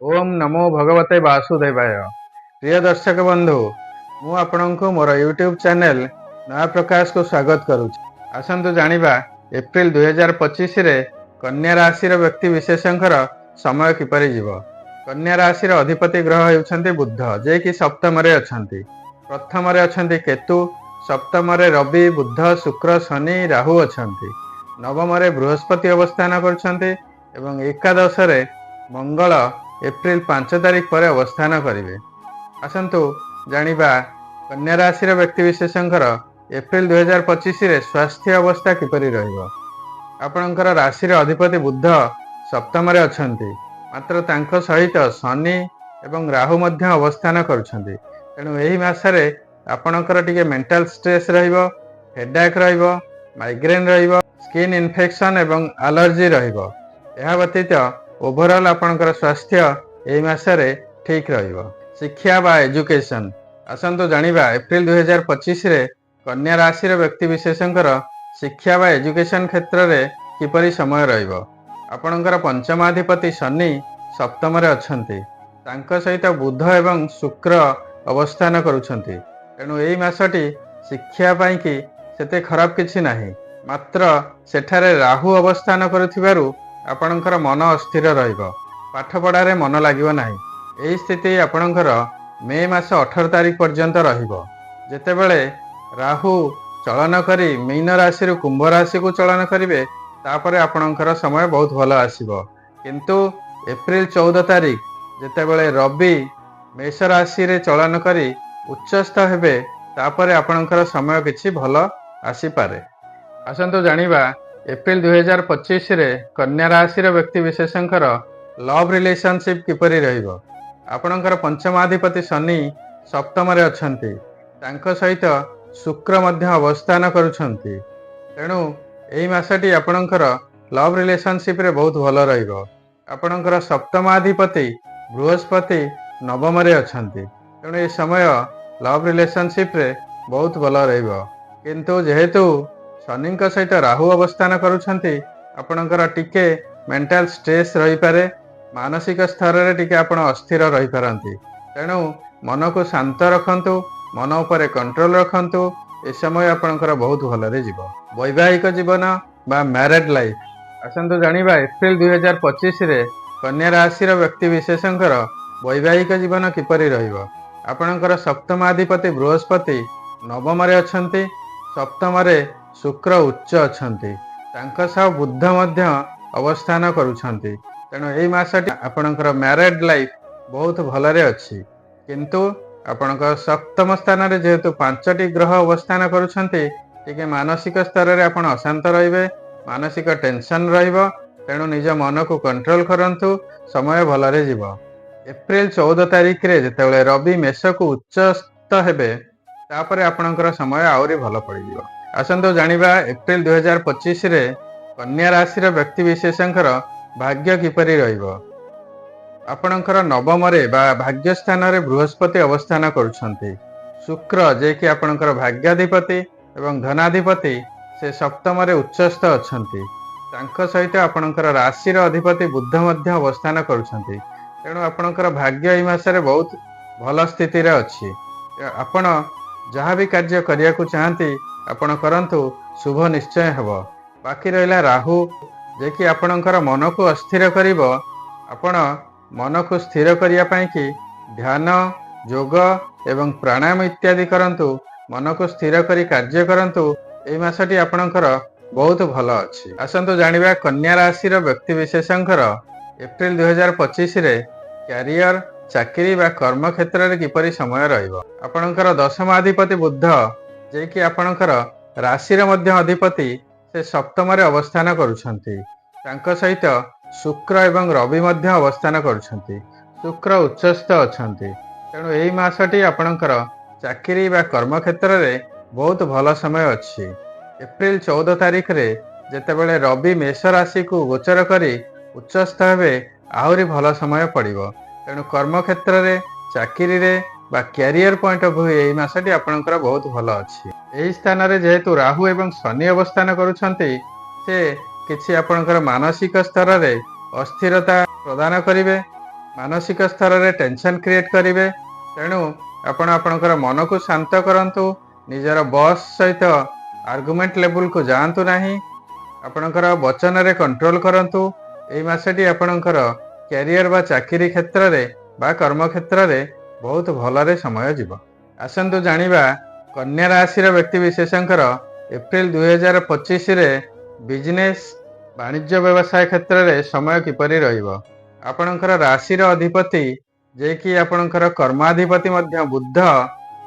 ओम नमो भगवते वासुदेवाय। प्रिय दर्शक बंधु, मु आपणको मोर यूट्यूब चैनल नया प्रकाश को स्वागत करुछि। आसंतु जानिबा एप्रिल 2025 रे कन्या राशि व्यक्ति विशेषंकर समय किपरि जीव। कन्या राशि अधिपति ग्रह हेउछन्ति बुध, जे कि सप्तम रे अछन्ति। प्रथम रे अछन्ति केतु, सप्तम रे रवि, बुध, शुक्र, शनि, राहु अछन्ति। नवम रे बृहस्पति अवस्थान करछन्ति एवं एकादश रे मंगल एप्रिल 5 तारिख पर अवस्थान करेंगे। आसतु जानिबा कन्या राशि व्यक्ति विशेषंकर एप्रिल 2025 रे स्वास्थ्य अवस्था किपरि रहिबो। आपणकर राशि अधिपति बुध सप्तम रे अछन्ति, मात्र तांको सहित शनि एवं राहु मध्य अवस्थान करुछन्ति। तेणु एही मासरे आपणकर टिके मेंटल स्ट्रेस रहिबो, हेडेक रहिबो, माइग्रेन रहिबो, स्किन इन्फेक्शन एवं एलर्जी रहिबो। एहा व्यतीत ओभरऑल आपणकर स्वास्थ्य एही मासरे ठीक रहिबो। शिक्षा बा एजुकेशन आसंतु जानिबा एप्रिल 2025 रे कन्या राशि व्यक्ति विशेषंकर शिक्षा बा एजुकेशन क्षेत्र रे किपरि समय रहिबो। आपणकर पंचमाधिपति शनि सप्तम रे अछन्ति, तांको सहित बुध एवं शुक्र अवस्थान करुछन्ति। तेणु एही मासटी शिक्षा पाई कि सेते खराब किछि नाही, मात्र सेठारे राहु अवस्थान करुथिबारु आपणकर मन अस्थिर रहिबो, पाठ पढ़ारे मन लागिबो नाही। एही स्थिति आपणकर मे मास 18 तारिख पर्यंत रहिबो, जेतेबेले राहु चलन करी मीन राशि रु कुंभ राशि को चलन करिवे। तापरे आपणकर समय बहुत भलो आसीबो। किंतु एप्रिल 14 तारिख जेतेबेले रवि मेष राशि रे चलन करी उच्चस्थ हेबे, तापरे आपणकर समय किछि भलो आसी पारे। आसंतु जानिबा एप्रिल 2025 रे कन्या राशि व्यक्ति विशेषंकर लव रिलेशनशिप किपरि रहिबो। आपणकर पंचमाधिपति शनि सप्तम रे अछन्ति, तांको सहित शुक्र मध्य अवस्थान करुछन्ति। तेणु एही मासटी आपणकर लव रिलेशनशिप रे बहुत भलो रहिबो। आपणकर सप्तमाधिपति बृहस्पति नवम रे अछन्ति, तेणु ए समय लव रिलेशनशिप रे बहुत भलो रहिबो। किंतु जेहेतु शनि सहित राहु अवस्थान करुछन्ति, आपणकर टिके मेंटल स्ट्रेस रही पारे, मानसिक स्तर रे टिके आपण अस्थिर रही पारंती। तेणु मन को शांत रखंतु, मन उपरे कंट्रोल रखंतु। ए समय आपणकर बहुत भलरे जीवो। वैवाहिक जीवन बा मैरिड लाइफ आसंतु जानिबा एप्रिल 2025 रे कन्या राशि व्यक्ति विशेषंकर वैवाहिक जीवन किपरि रहिबो। आपणकर सप्तमाधिपति बृहस्पति नवम रे अछन्ति, सप्तम रे शुक्र उच्च अछन्ति, तांको सह बुध मध्य अवस्थान करुछन्ति। तेणु एही मासटी आपणकर मैरिड लाइफ बहुत भलरे अछि। किंतु आपणकर सप्तम स्थान रे जेहेतु 5टी ग्रह अवस्थान करुछन्ति, टिके मानसिक स्तर रे आपण अशांत रहिबे, मानसिक टेंशन रहिबो। तेणु निज मन को कंट्रोल करंतु, समय भलरे जीवो। एप्रिल 14 तारिख रे जेतेबेले रवि मेष को उच्चस्थ हेबे, तापरे आपणकर समय आउरी भलो पड़िजिवो। आसंतु जानिबा एप्रिल 2025 रे कन्या राशि व्यक्ति विशेषंकर भाग्य किपरि रहिबो। आपणकर नवम रे बा भाग्य स्थान रे बृहस्पति अवस्थान करुछन्ति। शुक्र जे कि आपणकर भाग्याधिपति एवं धनाधिपति से सप्तम रे उच्चस्थ अछन्ति, तांको सहित आपणकर राशि अधिपति बुध मध्य अवस्थान करुछन्ति। तेणु आपणकर भाग्य एही मासरे बहुत भल स्थिति रे अछि। आपण जहाँ भी कार्य करिया को चाहती आपण करंतु, शुभ निश्चय हेबो। बाकी रहिला राहु जे कि आपणकर मन को अस्थिर करिवो। आपण मन को स्थिर करिया पई कि ध्यान, योग एवं प्राणायाम इत्यादि करंतु, मन को स्थिर करी कार्य करंतु। एही मासटी आपणकर बहुत भलो अछि। आसंतु जानिबा कन्या राशि व्यक्ति विशेषंकर एप्रिल 2025 रे कैरियर, चाकरी बा कर्म क्षेत्र रे किपरि समय रहिबो। आपणकर दशमाधिपति बुध जे कि आपणकर राशि मध्य अधिपति से सप्तम रे अवस्थान करुछन्ति, तांको सहित शुक्र एवं रवि मध्य अवस्थान करुछन्ति। शुक्र उच्चस्थ अछन्ति। तेणु एही मासटी आपणकर चाकरी बा कर्म क्षेत्र रे बहुत भलो समय अछि। एप्रिल 14 तारिख रे जेतेबेले रवि मेष राशि को गोचर करी उच्चस्थ हेबे, आहुरी भलो समय पड़िबो। तेणु कर्म क्षेत्र रे, चाकरी रे बा कैरियर पॉइंट ऑफ व्यू एही मासटी आपणकर बहुत भलो अछि। एही स्थान रे जेहेतु राहु एवं शनि अवस्थान करुछन्ति, से किछि आपणकर मानसिक स्तर रे अस्थिरता प्रदान करिवे। ମାନସିକ ସ୍ତରରେ ଟେନସନ୍ କ୍ରିଏଟ୍ କରିବେ। ତେଣୁ ଆପଣ ଆପଣଙ୍କର ମନକୁ ଶାନ୍ତ କରନ୍ତୁ। ନିଜର ବସ୍ ସହିତ ଆର୍ଗୁମେଣ୍ଟ ଲେବୁଲକୁ ଯାଆନ୍ତୁ ନାହିଁ। ଆପଣଙ୍କର ବଚନରେ କଣ୍ଟ୍ରୋଲ କରନ୍ତୁ। ଏହି ମାସଟି ଆପଣଙ୍କର କ୍ୟାରିୟର ବା ଚାକିରି କ୍ଷେତ୍ରରେ ବା କର୍ମକ୍ଷେତ୍ରରେ ବହୁତ ଭଲରେ ସମୟ ଯିବ। ଆସନ୍ତୁ ଜାଣିବା କନ୍ୟା ରାଶିର ବ୍ୟକ୍ତିବିଶେଷଙ୍କର ଏପ୍ରିଲ 2025ରେ ବିଜନେସ୍ ବାଣିଜ୍ୟ ବ୍ୟବସାୟ କ୍ଷେତ୍ରରେ ସମୟ କିପରି ରହିବ। ଆପଣଙ୍କର ରାଶିର ଅଧିପତି ଯିଏକି ଆପଣଙ୍କର କର୍ମାଧିପତି ମଧ୍ୟ ବୁଧ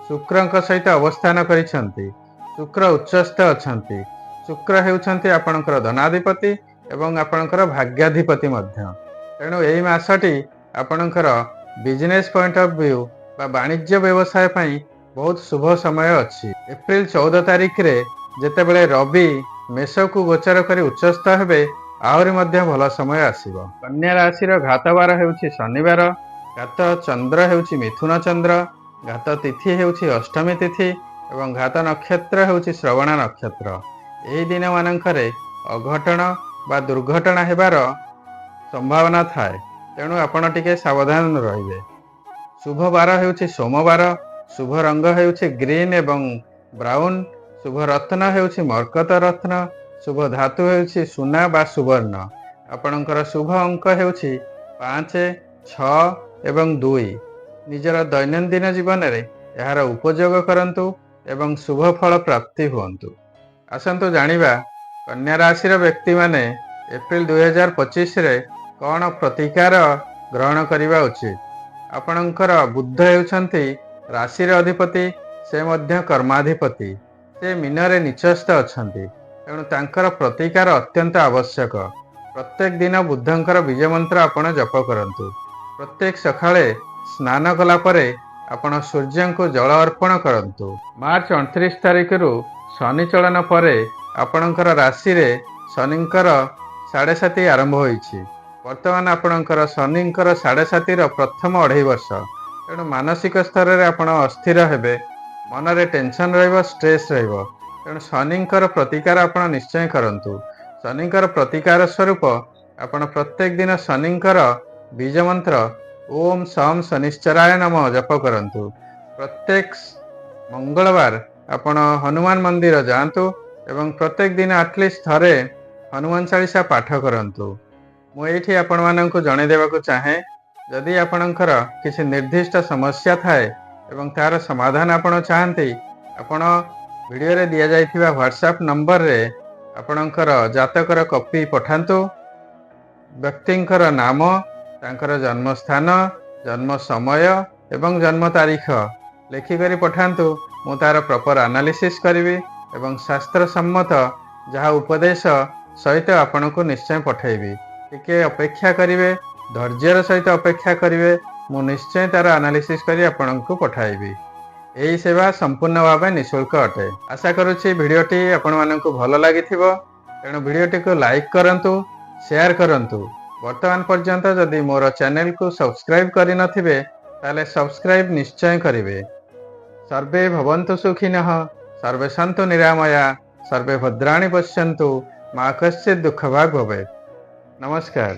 ଶୁକ୍ରଙ୍କ ସହିତ ଅବସ୍ଥାନ କରିଛନ୍ତି। ଶୁକ୍ର ଉଚ୍ଚସ୍ଥ ଅଛନ୍ତି। ଶୁକ୍ର ହେଉଛନ୍ତି ଆପଣଙ୍କର ଧନାଧିପତି ଏବଂ ଆପଣଙ୍କର ଭାଗ୍ୟାଧିପତି ମଧ୍ୟ। ତେଣୁ ଏହି ମାସଟି ଆପଣଙ୍କର ବିଜନେସ୍ ପଏଣ୍ଟ ଅଫ୍ ଭ୍ୟୁ ବା ବାଣିଜ୍ୟ ବ୍ୟବସାୟ ପାଇଁ ବହୁତ ଶୁଭ ସମୟ ଅଛି। ଏପ୍ରିଲ 14 ତାରିଖରେ ଯେତେବେଳେ ରବି ମେଷକୁ ଗୋଚର କରି ଉଚ୍ଚସ୍ଥ ହେବେ ଆହୁରି ମଧ୍ୟ ଭଲ ସମୟ ଆସିବ। କନ୍ୟା ରାଶିର ଘାତବାର ହେଉଛି ଶନିବାର, ଘାତ ଚନ୍ଦ୍ର ହେଉଛି ମିଥୁନ ଚନ୍ଦ୍ର, ଘାତ ତିଥି ହେଉଛି ଅଷ୍ଟମୀ ତିଥି ଏବଂ ଘାତ ନକ୍ଷତ୍ର ହେଉଛି ଶ୍ରବଣ ନକ୍ଷତ୍ର। ଏହି ଦିନମାନଙ୍କରେ ଅଘଟଣ ବା ଦୁର୍ଘଟଣା ହେବାର ସମ୍ଭାବନା ଥାଏ। ତେଣୁ ଆପଣ ଟିକେ ସାବଧାନ ରହିବେ। ଶୁଭ ବାର ହେଉଛି ସୋମବାର, ଶୁଭ ରଙ୍ଗ ହେଉଛି ଗ୍ରୀନ୍ ଏବଂ ବ୍ରାଉନ୍, ଶୁଭ ରତ୍ନ ହେଉଛି ମରକତ ରତ୍ନ, ଶୁଭ ଧାତୁ ହେଉଛି ସୁନା ବା ସୁବର୍ଣ୍ଣ। ଆପଣଙ୍କର ଶୁଭ ଅଙ୍କ ହେଉଛି 5, 6 ଏବଂ 2। ନିଜର ଦୈନନ୍ଦିନ ଜୀବନରେ ଏହାର ଉପଯୋଗ କରନ୍ତୁ ଏବଂ ଶୁଭ ଫଳ ପ୍ରାପ୍ତି ହୁଅନ୍ତୁ। ଆସନ୍ତୁ ଜାଣିବା କନ୍ୟା ରାଶିର ବ୍ୟକ୍ତିମାନେ ଏପ୍ରିଲ 2025ରେ କ'ଣ ପ୍ରତିକାର ଗ୍ରହଣ କରିବା ଉଚିତ। ଆପଣଙ୍କର ବୁଧ ହେଉଛନ୍ତି ରାଶିର ଅଧିପତି, ସେ ମଧ୍ୟ କର୍ମାଧିପତି। ସେ ମୀନରେ ନିଚସ୍ଥ ଅଛନ୍ତି। ତେଣୁ ତାଙ୍କର ପ୍ରତିକାର ଅତ୍ୟନ୍ତ ଆବଶ୍ୟକ। ପ୍ରତ୍ୟେକ ଦିନ ବୁଧଙ୍କର ବୀଜ ମନ୍ତ୍ର ଆପଣ ଜପ କରନ୍ତୁ। ପ୍ରତ୍ୟେକ ସକାଳେ ସ୍ନାନ କଲା ପରେ ଆପଣ ସୂର୍ଯ୍ୟଙ୍କୁ ଜଳ ଅର୍ପଣ କରନ୍ତୁ। ମାର୍ଚ୍ଚ 29 ତାରିଖରୁ ଶନି ଚଳନ ପରେ ଆପଣଙ୍କର ରାଶିରେ ଶନିଙ୍କର 7.5 ଆରମ୍ଭ ହୋଇଛି। ବର୍ତ୍ତମାନ ଆପଣଙ୍କର ଶନିଙ୍କର 7.5ର ପ୍ରଥମ 2.5 ବର୍ଷ। ତେଣୁ ମାନସିକ ସ୍ତରରେ ଆପଣ ଅସ୍ଥିର ହେବେ, ମନରେ ଟେନସନ୍ ରହିବ, ଷ୍ଟ୍ରେସ୍ ରହିବ। ତେଣୁ ଶନିଙ୍କର ପ୍ରତିକାର ଆପଣ ନିଶ୍ଚୟ କରନ୍ତୁ। ଶନିଙ୍କର ପ୍ରତିକାର ସ୍ୱରୂପ ଆପଣ ପ୍ରତ୍ୟେକ ଦିନ ଶନିଙ୍କର ବୀଜ ମନ୍ତ୍ର ଓମ୍ ସମ୍ ଶନିଶ୍ଚରାୟ ନମଃ ଜପ କରନ୍ତୁ। ପ୍ରତ୍ୟେକ ମଙ୍ଗଳବାର ଆପଣ ହନୁମାନ ମନ୍ଦିର ଯାଆନ୍ତୁ ଏବଂ ପ୍ରତ୍ୟେକ ଦିନ ଆଟଲିଷ୍ଟ ଥରେ ହନୁମାନ ଚାଳିଶା ପାଠ କରନ୍ତୁ। ମୁଁ ଏଇଠି ଆପଣମାନଙ୍କୁ ଜଣାଇଦେବାକୁ ଚାହେଁ, ଯଦି ଆପଣଙ୍କର କିଛି ନିର୍ଦ୍ଦିଷ୍ଟ ସମସ୍ୟା ଥାଏ ଏବଂ ତାର ସମାଧାନ ଆପଣ ଚାହାନ୍ତି, ଆପଣ ଭିଡ଼ିଓରେ ଦିଆଯାଇଥିବା ହ୍ୱାଟ୍ସଆପ୍ ନମ୍ବରରେ ଆପଣଙ୍କର ଜାତକର କପି ପଠାନ୍ତୁ। ବ୍ୟକ୍ତିଙ୍କର ନାମ, ତାଙ୍କର ଜନ୍ମସ୍ଥାନ, ଜନ୍ମ ସମୟ ଏବଂ ଜନ୍ମ ତାରିଖ ଲେଖିକରି ପଠାନ୍ତୁ। ମୁଁ ତାର ପ୍ରପର ଆନାଲିସିସ୍ କରିବି ଏବଂ ଶାସ୍ତ୍ରସମ୍ମତ ଯାହା ଉପଦେଶ ସହିତ ଆପଣଙ୍କୁ ନିଶ୍ଚୟ ପଠାଇବି। ଟିକେ ଅପେକ୍ଷା କରିବେ, ଧୈର୍ଯ୍ୟର ସହିତ ଅପେକ୍ଷା କରିବେ। ମୁଁ ନିଶ୍ଚୟ ତାର ଆନାଲିସିସ୍ କରି ଆପଣଙ୍କୁ ପଠାଇବି। ଏହି ସେବା ସମ୍ପୂର୍ଣ୍ଣ ଭାବେ ନିଃଶୁଳ୍କ ଅଟେ। ଆଶା କରୁଛି ଭିଡ଼ିଓଟି ଆପଣମାନଙ୍କୁ ଭଲ ଲାଗିଥିବ। ତେଣୁ ଭିଡ଼ିଓଟିକୁ ଲାଇକ୍ କରନ୍ତୁ, ସେୟାର କରନ୍ତୁ। ବର୍ତ୍ତମାନ ପର୍ଯ୍ୟନ୍ତ ଯଦି ମୋର ଚ୍ୟାନେଲକୁ ସବସ୍କ୍ରାଇବ୍ କରିନଥିବେ ତାହେଲେ ସବସ୍କ୍ରାଇବ୍ ନିଶ୍ଚୟ କରିବେ। ସର୍ବେ ଭବନ୍ତୁ ସୁଖିନଃ, ସର୍ବେ ସନ୍ତୁ ନିରାମୟା, ସର୍ବେ ଭଦ୍ରାଣି ପଶ୍ୟନ୍ତୁ, ମା କଶ୍ଚିତ୍ ଦୁଃଖଭାଗ୍ ଭବେତ୍। ନମସ୍କାର।